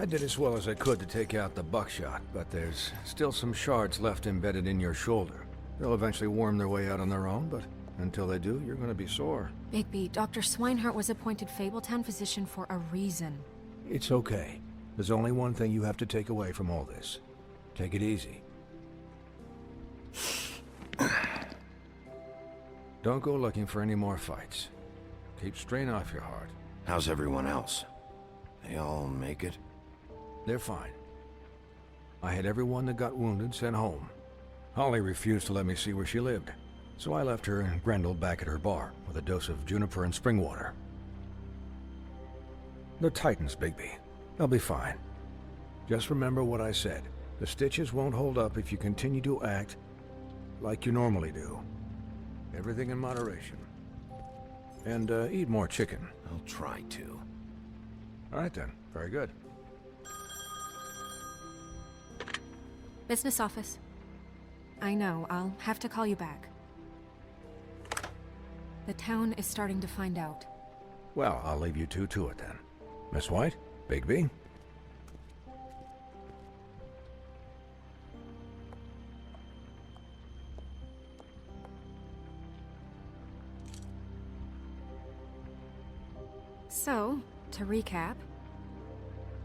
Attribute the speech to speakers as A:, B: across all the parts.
A: I did as well as I could to take out the buckshot, but there's still some shards left embedded in your shoulder. They'll eventually worm their way out on their own, but until they do, you're gonna be sore.
B: Bigby, Dr. Swinehart was appointed Fabletown physician for a reason.
A: It's okay. There's only one thing you have to take away from all this. Take it easy. Don't go looking for any more fights. Keep strain off your heart.
C: How's everyone else? They all make it?
A: They're fine. I had everyone that got wounded sent home. Holly refused to let me see where she lived, so I left her and Grendel back at her bar with a dose of juniper and spring water. They're Titans, Bigby. They'll be fine. Just remember what I said. The stitches won't hold up if you continue to act like you normally do. Everything in moderation. And eat more chicken.
C: I'll try to.
A: All right then. Very good.
B: Business office. I know, I'll have to call you back. The town is starting to find out.
A: Well, I'll leave you two to it then. Miss White, Bigby.
B: So, to recap,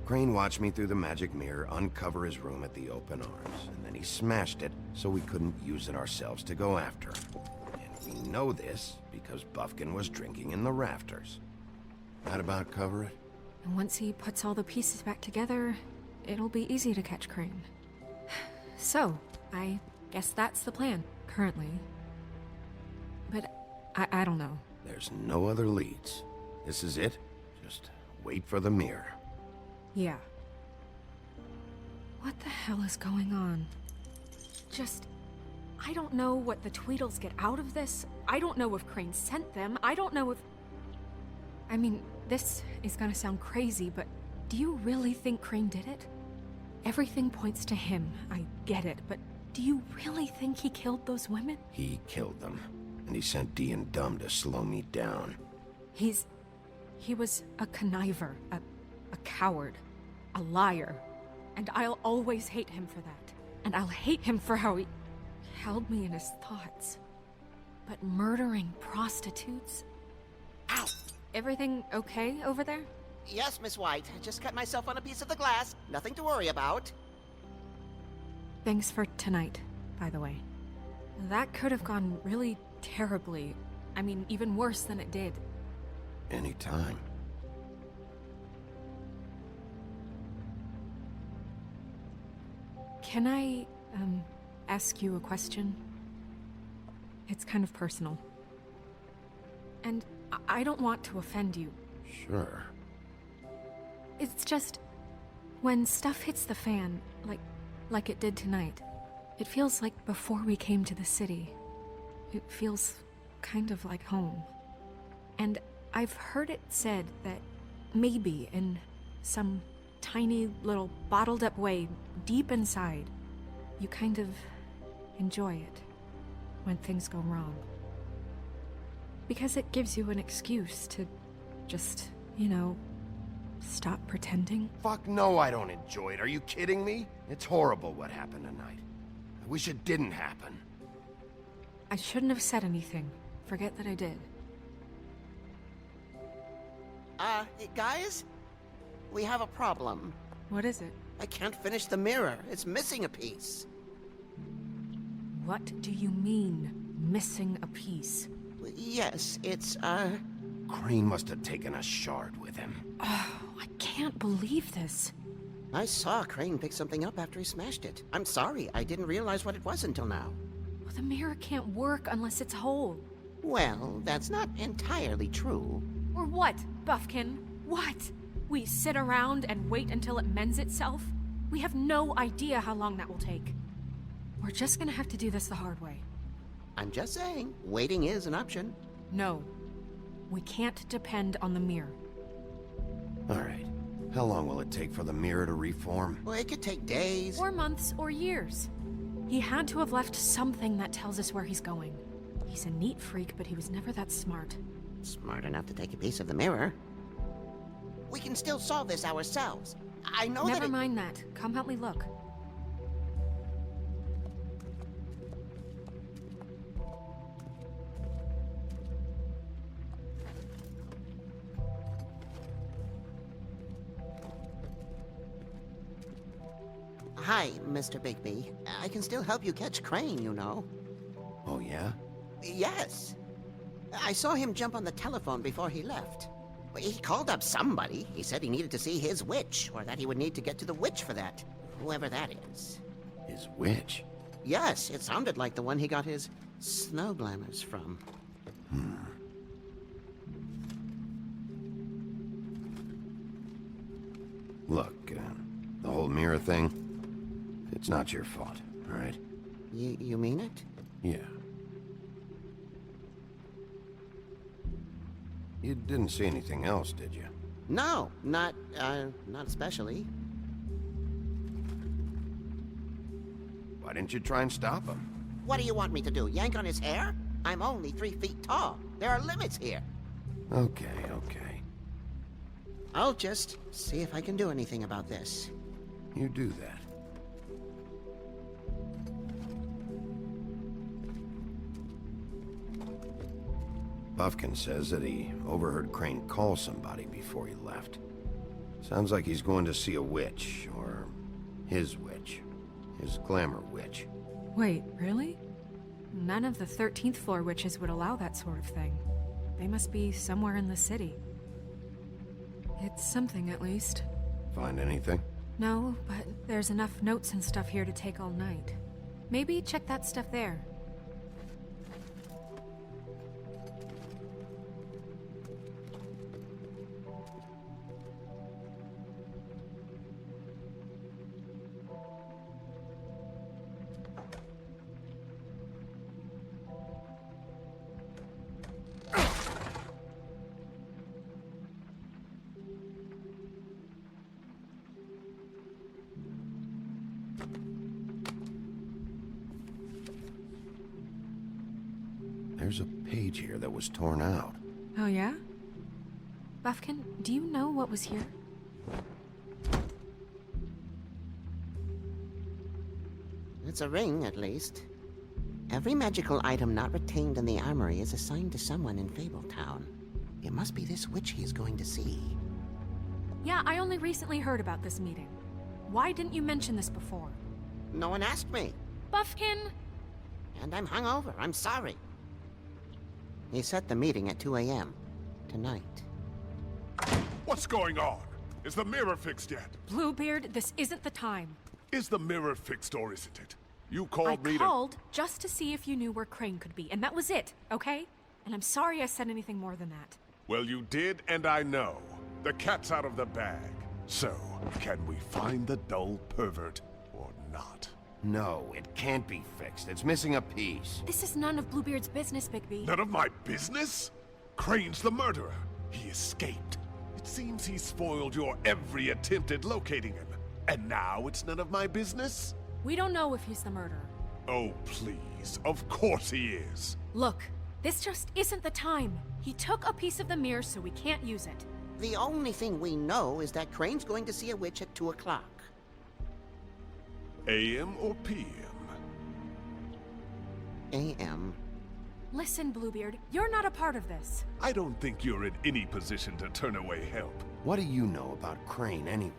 C: Crane watched me through the magic mirror uncover his room at the open arms, and then he smashed it so we couldn't use it ourselves to go after him. And we know this because Buffkin was drinking in the rafters. That about cover it?
B: and once he puts all the pieces back together, it'll be easy to catch Crane. So, I guess that's the plan, currently. But I don't know.
C: There's no other leads. This is it. Just wait for the mirror.
B: Yeah. What the hell is going on? I don't know what the Tweedles get out of this. I don't know if Crane sent them. I don't know if... I mean, this is gonna sound crazy, but do you really think Crane did it? Everything points to him, I get it, but do you really think he killed those women?
C: He killed them, and he sent Dee and Dumb to slow me down.
B: He was a conniver, a coward, a liar, and I'll always hate him for that. And I'll hate him for how he held me in his thoughts. But murdering prostitutes? Ow! Everything okay over there?
D: Yes, Miss White. I just cut myself on a piece of the glass. Nothing to worry about.
B: Thanks for tonight, by the way. That could have gone really terribly. I mean, even worse than it did.
C: Anytime.
B: Can I, ask you a question? It's kind of personal. And I don't want to offend you.
C: Sure.
B: It's just... when stuff hits the fan, like it did tonight, it feels like before we came to the city. It feels kind of like home. And I've heard it said that maybe in some tiny little bottled up way deep inside, you kind of enjoy it when things go wrong. Because it gives you an excuse to just, stop pretending.
C: Fuck no, I don't enjoy it. Are you kidding me? It's horrible what happened tonight. I wish it didn't happen.
B: I shouldn't have said anything. Forget that I did.
D: Guys? We have a problem.
B: What is it?
D: I can't finish the mirror. It's missing a piece.
B: What do you mean, missing a piece?
D: Yes, it's,
C: Crane must have taken a shard with him.
B: Oh, I can't believe this.
D: I saw Crane pick something up after he smashed it. I'm sorry, I didn't realize what it was until now.
B: Well, the mirror can't work unless it's whole.
D: Well, that's not entirely true.
B: Or what, Buffkin? What? We sit around and wait until it mends itself? We have no idea how long that will take. We're just gonna have to do this the hard way.
D: I'm just saying, waiting is an option.
B: No. We can't depend on the mirror.
C: All right. How long will it take for the mirror to reform?
D: Well, it could take days.
B: Or months or years. He had to have left something that tells us where he's going. He's a neat freak, but he was never that smart.
D: Smart enough to take a piece of the mirror. We can still solve this ourselves. I know
B: Never
D: that.
B: mind that. Come help me look.
D: Hi, Mr. Bigby. I can still help you catch Crane, you know.
C: Oh, yeah?
D: Yes. I saw him jump on the telephone before he left. He called up somebody. He said he needed to see his witch, or that he would need to get to the witch for that. Whoever that is.
C: His witch?
D: Yes, it sounded like the one he got his snow glamours from.
C: Look, the whole mirror thing, it's not your fault, all right?
D: You mean it?
C: Yeah. You didn't see anything else, did you?
D: No, not especially.
C: Why didn't you try and stop him?
D: What do you want me to do, yank on his hair? I'm only 3 feet tall. There are limits here.
C: Okay.
D: I'll just see if I can do anything about this.
C: You do that. Buffkin says that he overheard Crane call somebody before he left. Sounds like he's going to see a witch, or his witch. His glamour witch.
B: Wait, really? None of the 13th floor witches would allow that sort of thing. They must be somewhere in the city. It's something, at least.
C: Find anything?
B: No, but there's enough notes and stuff here to take all night. Maybe check that stuff there.
C: There's a page here that was torn out.
B: Oh, yeah? Buffkin, do you know what was here?
D: It's a ring, at least. Every magical item not retained in the armory is assigned to someone in Fabletown. It must be this witch he is going to see.
B: Yeah, I only recently heard about this meeting. Why didn't you mention this before?
D: No one asked me.
B: Buffkin!
D: And I'm hungover. I'm sorry. He set the meeting at 2 a.m. tonight.
E: What's going on? Is the mirror fixed yet?
B: Bluebeard, this isn't the time.
E: Is the mirror fixed or isn't it? You
B: I
E: called me to...
B: called just to see if you knew where Crane could be, and that was it, okay? And I'm sorry I said anything more than that.
E: Well, you did, and I know. The cat's out of the bag. So, can we find the dull pervert or not?
C: No, it can't be fixed. It's missing a piece.
B: This is none of Bluebeard's business, Bigby.
E: None of my business? Crane's the murderer. He escaped. It seems he spoiled your every attempt at locating him. And now it's none of my business?
B: We don't know if he's the murderer.
E: Oh, please. Of course he is.
B: Look, this just isn't the time. He took a piece of the mirror, so we can't use it.
D: The only thing we know is that Crane's going to see a witch at 2 o'clock.
E: AM or PM?
D: A.M.
B: Listen, Bluebeard, you're not a part of this.
E: I don't think you're in any position to turn away help.
C: What do you know about Crane anyway?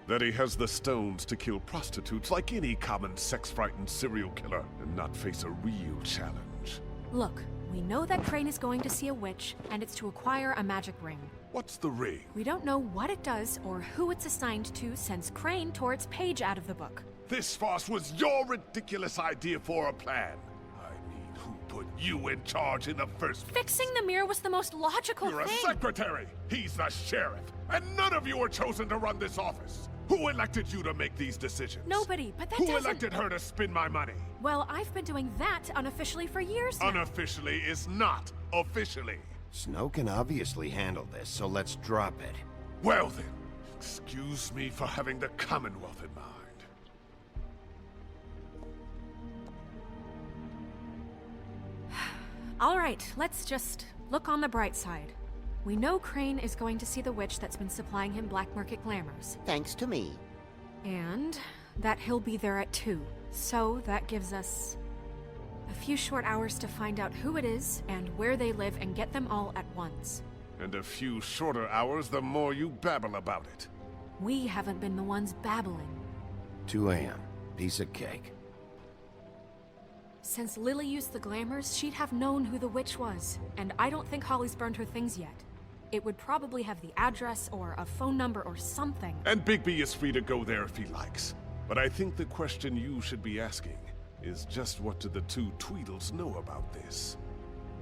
E: That he has the stones to kill prostitutes like any common sex-frightened serial killer and not face a real challenge.
B: Look, we know that Crane is going to see a witch, and it's to acquire a magic ring.
E: What's the ring?
B: We don't know what it does or who it's assigned to since Crane tore its page out of the book.
E: This farce was your ridiculous idea for a plan. I mean, who put you in charge in the first place?
B: Fixing the mirror was the most logical
E: You're a
B: thing.
E: secretary! He's the sheriff! And none of you were chosen to run this office! Who elected you to make these decisions?
B: Nobody, but that
E: Who
B: doesn't...
E: elected her to spend my money?
B: Well, I've been doing that unofficially for years now.
E: Unofficially is not officially.
C: Snow can obviously handle this, so let's drop it.
E: Well then, excuse me for having the Commonwealth in mind.
B: All right, let's just look on the bright side. We know Crane is going to see the witch that's been supplying him black market glamours.
D: Thanks to me.
B: And that he'll be there at 2. So that gives us a few short hours to find out who it is and where they live and get them all at once.
E: And a few shorter hours the more you babble about it.
B: We haven't been the ones babbling.
C: 2 a.m. Piece of cake.
B: Since Lily used the glamours, she'd have known who the witch was. And I don't think Holly's burned her things yet. It would probably have the address or a phone number or something.
E: And Bigby is free to go there if he likes. But I think the question you should be asking is just what do the 2 Tweedles know about this?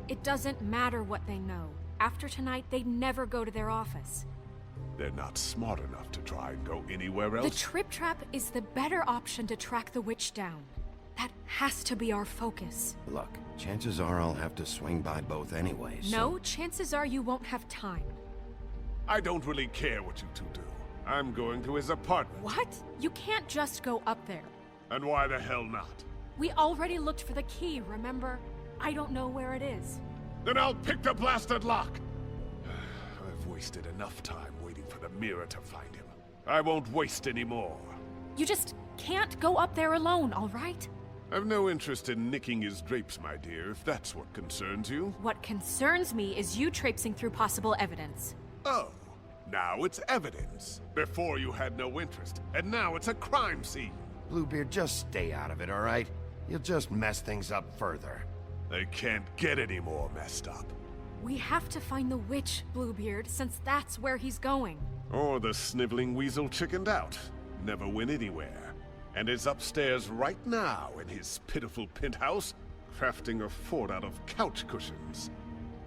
B: It doesn't matter what they know. After tonight, they'd never go to their office.
E: They're not smart enough to try and go anywhere else.
B: The Trip Trap is the better option to track the witch down. That has to be our focus.
C: Look, chances are I'll have to swing by both anyway, so...
B: No, chances are you won't have time.
E: I don't really care what you 2 do. I'm going to his apartment.
B: What? You can't just go up there.
E: And why the hell not?
B: We already looked for the key, remember? I don't know where it is.
E: Then I'll pick the blasted lock! I've wasted enough time waiting for the mirror to find him. I won't waste any more.
B: You just can't go up there alone, all right?
E: I've no interest in nicking his drapes, my dear, if that's what concerns you.
B: What concerns me is you traipsing through possible evidence.
E: Oh, now it's evidence. Before you had no interest, and now it's a crime scene.
C: Bluebeard, just stay out of it, all right? You'll just mess things up further.
E: They can't get any more messed up.
B: We have to find the witch, Bluebeard, since that's where he's going.
E: Or the sniveling weasel chickened out. Never went anywhere. And is upstairs right now in his pitiful penthouse, crafting a fort out of couch cushions.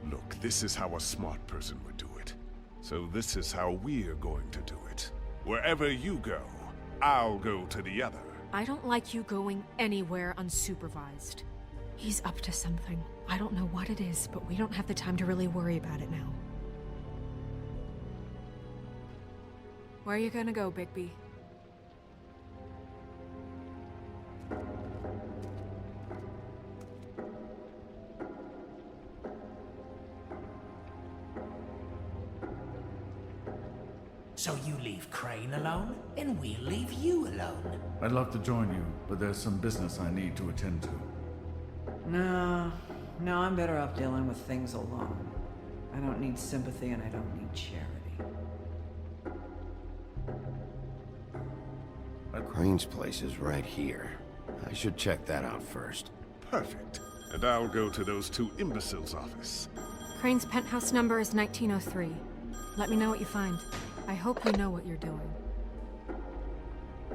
E: Look, this is how a smart person would do it. So this is how we're going to do it. Wherever you go, I'll go to the other.
B: I don't like you going anywhere unsupervised. He's up to something. I don't know what it is, but we don't have the time to really worry about it now. Where are you gonna go, Bigby?
F: So you leave Crane alone, and we'll leave you alone.
G: I'd love to join you, but there's some business I need to attend to.
H: No, I'm better off dealing with things alone. I don't need sympathy and I don't need charity.
C: Crane's place is right here. I should check that out first.
E: Perfect. And I'll go to those 2 imbeciles' office.
B: Crane's penthouse number is 1903. Let me know what you find. I hope you know what you're doing.